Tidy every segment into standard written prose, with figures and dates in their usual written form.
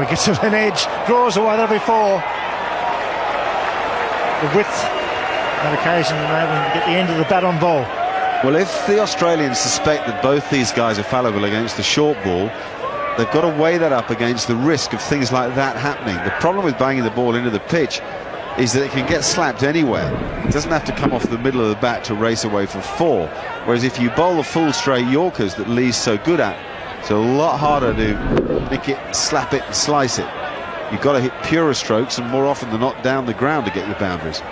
he gets an edge, draws away. That'll be 4. The width, that occasion, enabling to get the end of the bat on ball. Well, if the Australians suspect that both these guys are fallible against the short ball, they've got to weigh that up against the risk of things like that happening. The problem with banging the ball into the pitch is that it can get slapped anywhere. It doesn't have to come off the middle of the bat to race away for 4. Whereas if you bowl the full straight Yorkers that Lee's so good at, it's a lot harder to nick it, slap it and slice it. You've got to hit purer strokes and more often than not down the ground to get your boundaries.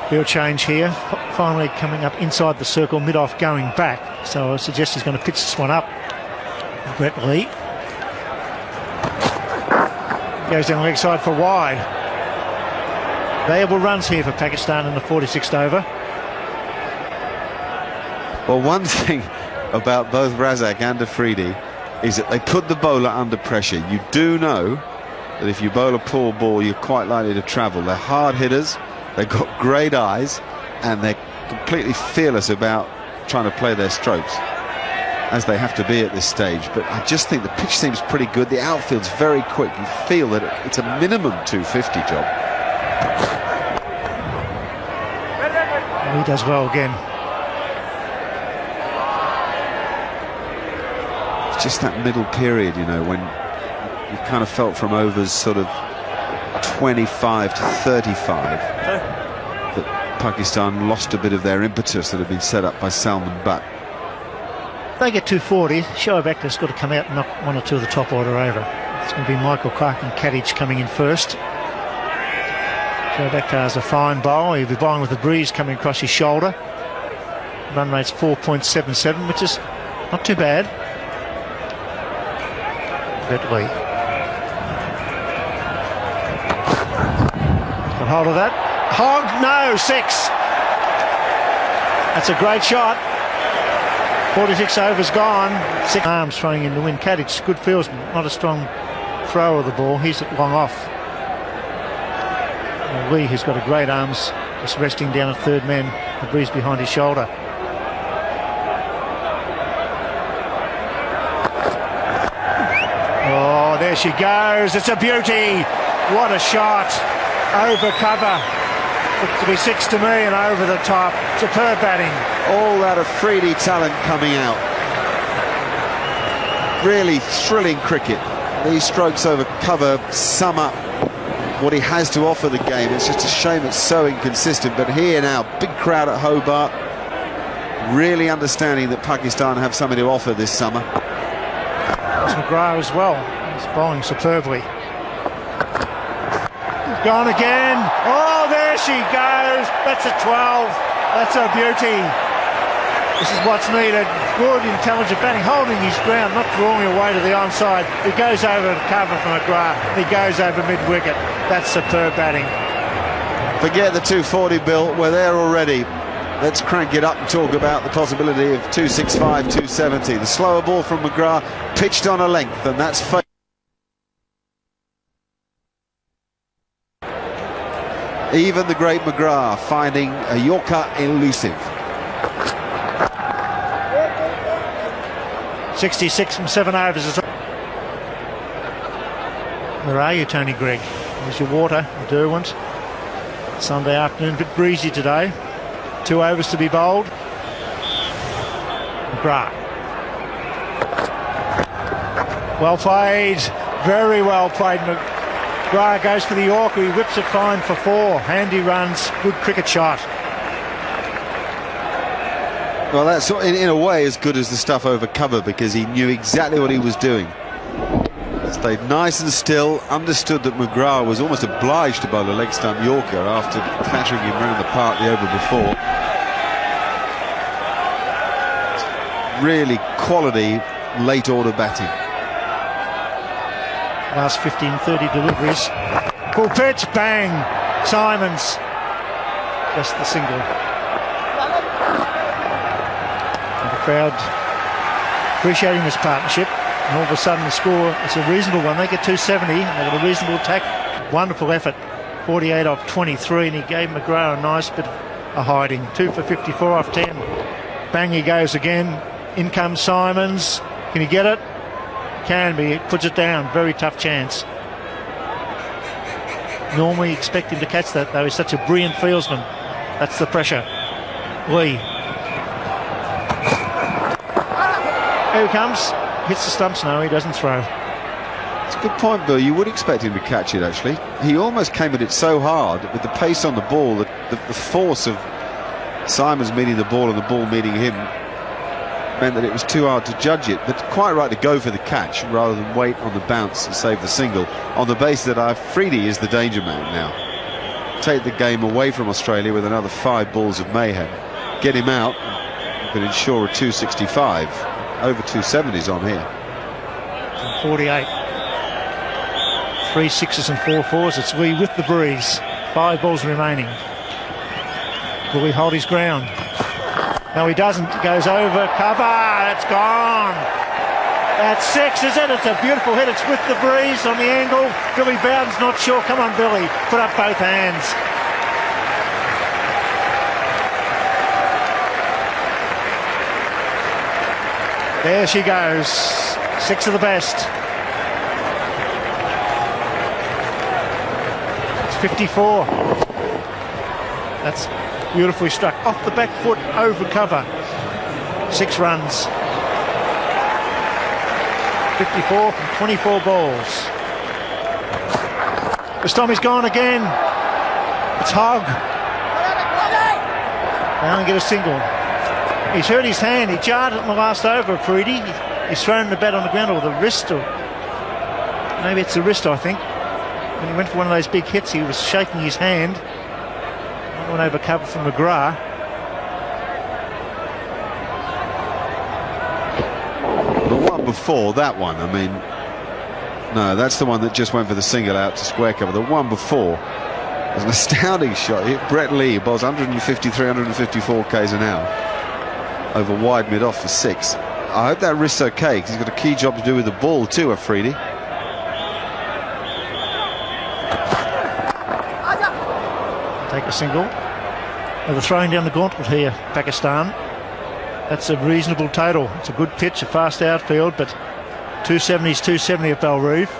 Field change here, finally coming up inside the circle, mid-off going back. So I suggest he's going to pitch this one up. Brett Lee goes down the leg side for wide. Valuable runs here for Pakistan in the 46th over. Well, one thing about both Razak and Afridi is that they put the bowler under pressure. You do know that if you bowl a poor ball, you're quite likely to travel. They're hard hitters, they've got great eyes, and they're completely fearless about trying to play their strokes, as they have to be at this stage. But I just think the pitch seems pretty good. The outfield's very quick. You feel that it's a minimum 250 job. He does well again. It's just that middle period, you know, when you kind of felt from overs sort of 25 to 35 that Pakistan lost a bit of their impetus that had been set up by Salman Butt. If they get 240, Shoaib Akhtar's got to come out and knock 1 or 2 of the top order over. It's going to be Michael Clark and Kadich coming in first. Shoaib Akhtar's a fine bowler. He'll be bowling with the breeze coming across his shoulder. Run rate's 4.77, which is not too bad. Brett Lee. Got hold of that. Hog, no, 6. That's a great shot. 46 overs gone. 6 arms throwing in the wind. Kadich, good fields, not a strong thrower of the ball. He's at long off. And Lee, who's got a great arms, just resting down a third man, the breeze behind his shoulder. Oh, there she goes. It's a beauty. What a shot. Over cover. Looked to be 6 to me and over the top. Superb batting. All that Afridi talent coming out. Really thrilling cricket. These strokes over cover sum up what he has to offer the game. It's just a shame it's so inconsistent. But here now, big crowd at Hobart, really understanding that Pakistan have something to offer this summer. McGrath as well. He's bowling superbly. Gone again. Oh, there she goes. That's a 12. That's a beauty. This is what's needed. Good, intelligent batting, holding his ground, not drawing away to the onside. He goes over the cover from McGrath. He goes over mid-wicket. That's superb batting. Forget the 240, Bill. We're there already. Let's crank it up and talk about the possibility of 265, 270. The slower ball from McGrath pitched on a length, and that's fake. Even the great McGrath finding a Yorker elusive. 66 from 7 overs. Where are you, Tony Gregg? There's your water, Derwent. Sunday afternoon, a bit breezy today. 2 overs to be bowled. McGrath. Well played. Very well played. McGrath goes for the Yorker. He whips it fine for 4. Handy runs. Good cricket shot. Well, that's in a way as good as the stuff over cover, because he knew exactly what he was doing. Stayed nice and still, understood that McGrath was almost obliged to bowl a leg stump Yorker after clattering him around the park the over before. Really quality late order batting. Last 15-30 deliveries. Full pitch, bang. Simons. Just the single. And the crowd appreciating this partnership. And all of a sudden the score, it's a reasonable one. They get 270 and they've got a reasonable attack. Wonderful effort. 48 off 23, and he gave McGrath a nice bit of a hiding. 2 for 54 off 10. Bang, he goes again. In comes Simons. Can he get it? Can be. Puts it down. Very tough chance. normally expect him to catch that, though. He's such a brilliant fieldsman. That's the pressure. Lee. Here he comes. Hits the stumps. No, he doesn't throw. It's a good point, Bill. You would expect him to catch it, actually. He almost came at it so hard with the pace on the ball, the force of Simons meeting the ball and the ball meeting him meant that it was too hard to judge it. But quite right to go for the catch rather than wait on the bounce and save the single, on the basis that Afridi is the danger man now. Take the game away from Australia with another 5 balls of mayhem. Get him out, you can ensure a 265. Over 270s on here. 48. 3 6s and 4 4s. It's Lee with the breeze. 5 balls remaining. Will he hold his ground? No, he doesn't. He goes over cover. It's gone. That's 6, is it? It's a beautiful hit. It's with the breeze on the angle. Billy Bowden's not sure. Come on, Billy. Put up both hands. There she goes. 6 of the best. It's 54. That's beautifully struck. Off the back foot, over cover. 6 runs. 54 from 24 balls. Bastomi's gone again. It's Hogg. They only get a single. He's hurt his hand. He jarred it in the last over, Afridi. He's thrown the bat on the ground, or the wrist, or maybe it's the wrist, I think. When he went for one of those big hits, he was shaking his hand. Went over cover from McGrath. The one before that one, I mean, no, that's the one that just went for the single out to square cover. The one before was an astounding shot. He hit Brett Lee, bowls 153, 154 k's an hour over wide mid-off for 6. I hope that wrist's okay, because he's got a key job to do with the ball too, Afridi. Take a single. They're throwing down the gauntlet here, Pakistan. That's a reasonable total. It's a good pitch, a fast outfield, but 270's 270 at Belrive.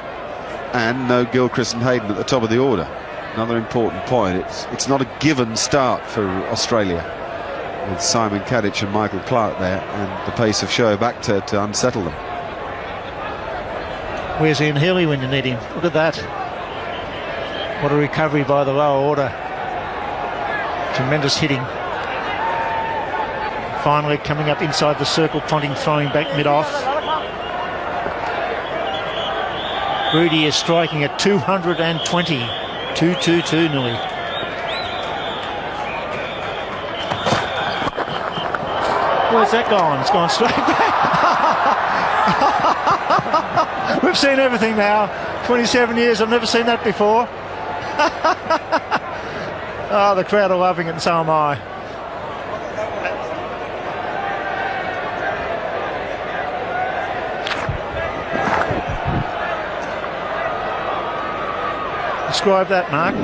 And no Gilchrist and Hayden at the top of the order. Another important point. It's not a given start for Australia, with Simon Kadich and Michael Clarke there, and the pace of Shoaib Akhtar to unsettle them. Where's Ian Healy when you need him? Look at that. What a recovery by the lower order. Tremendous hitting. Finally coming up inside the circle, Ponting throwing back mid-off. Rudy is striking at 220. 2-2-2 nearly. Where's that gone? It's gone straight back. We've seen everything now. 27 years, I've never seen that before. Oh, the crowd are loving it, and so am I. Describe that, Mark.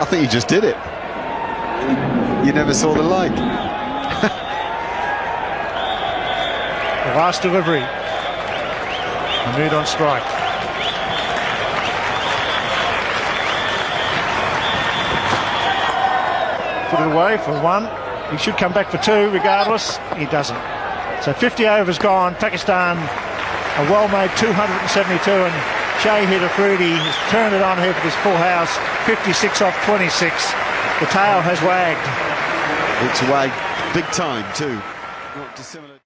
I think you just did it. You never saw the like. The last delivery. Mahmood on strike. Put it away for 1. He should come back for 2 regardless. He doesn't. So 50 overs gone. Pakistan, a well-made 272, and Shahid Afridi has turned it on here for this full house. 56 off 26. The tail has wagged. It's wagged big time too. Not dissimilar.